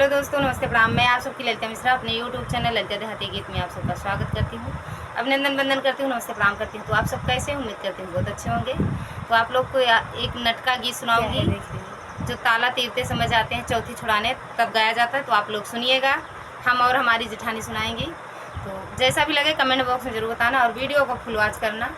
Hello दोस्तों, नमस्ते प्रणाम। मैं आप सबकी ललिता मिश्रा अपने यूट्यूब चैनल ललिता देहाती गीत में आप सबका स्वागत करती हूँ, अभिनंदन वंदन करती हूँ, नमस्ते प्रणाम करती हूँ। तो आप सब कैसे हैं? उम्मीद करती हूँ बहुत अच्छे होंगे। तो आप लोग को एक नटका गीत सुनाऊंगी जो ताला तीरते समय जाते हैं चौथी छुड़ाने, तब गाया जाता है। तो आप लोग सुनिएगा, हम और हमारी जेठानी सुनाएंगी। तो जैसा भी लगे कमेंट बॉक्स में जरूर बताना और वीडियो को फुल वॉच करना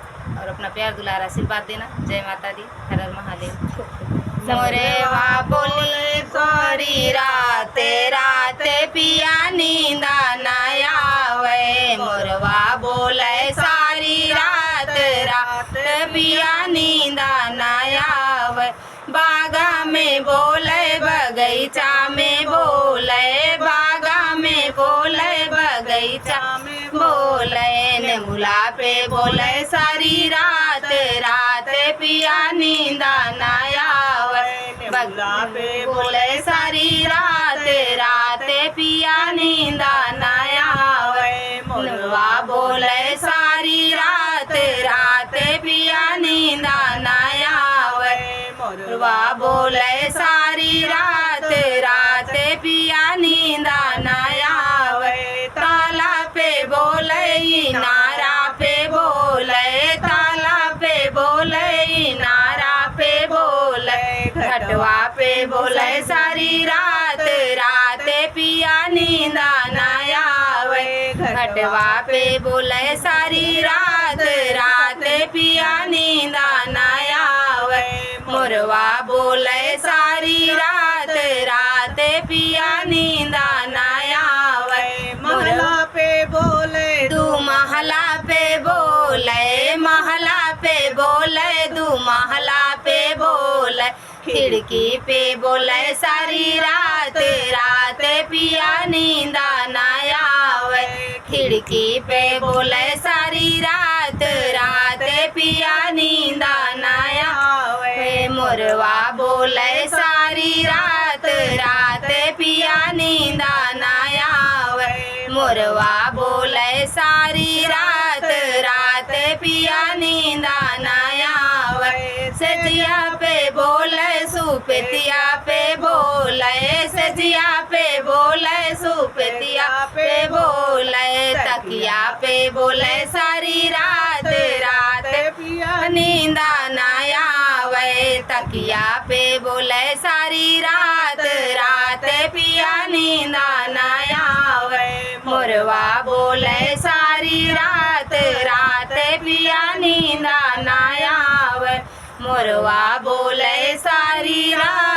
और अपना प्यार दुलार आशीर्वाद देना। जय माता दी, हर हर महादेव। मोरे वा बोली गोरी रात रात पिया नींदा न आवे, मोरवा बोले सारी रात रात पिया नींदा न आवे। बागा में बोले बगीचा में बोले, बागा में बोले बगीचा में बोले, नेमुला पे बोले सारी रात रात पिया नींदा न आवे। बगला पे बोले सारी रात रात पिया नींदा न आवे, मोरवा बोले सारी रात रात पिया नींदा न आवे, मोरवा बोले सारी रात रात पिया नींदा न आवे। ताला पे बोले नारा पे बोले, ताला पे बोले नारा पे बोले, घटवा पे बोले सारी रात रात पिया नींदा न आवे, घटवा पे बोले सारी रात रात पिया नींदा न आवे, मोरवा बोले सारी रात रात पिया नींदा न आवे। महला पे बोले दू महला पे बोले, महला पे बोले दू महला पे बोले, खिड़की पे बोले सारी रात रात पिया नींदा न आवे, खिड़की पे बोले सारी रात रात पिया नींदा न आवे, मोरवा बोले सारी रात रात पिया नींदा न आवे, मोरवा बोले सारी रात रात पिया नींदा न आवे। सजिया पे बोले सुपतिया पे बोले, सजिया पे बोले सुपतिया पे बोले, तकिया पे बोले सारी रात रात पिया नींदा न आवे, तकिया पे बोले सारी रात रात पिया नींदा न आवे, मोरवा बोले सारी रात रात पिया नींदा न आवे, मोरवा बोले सारी रात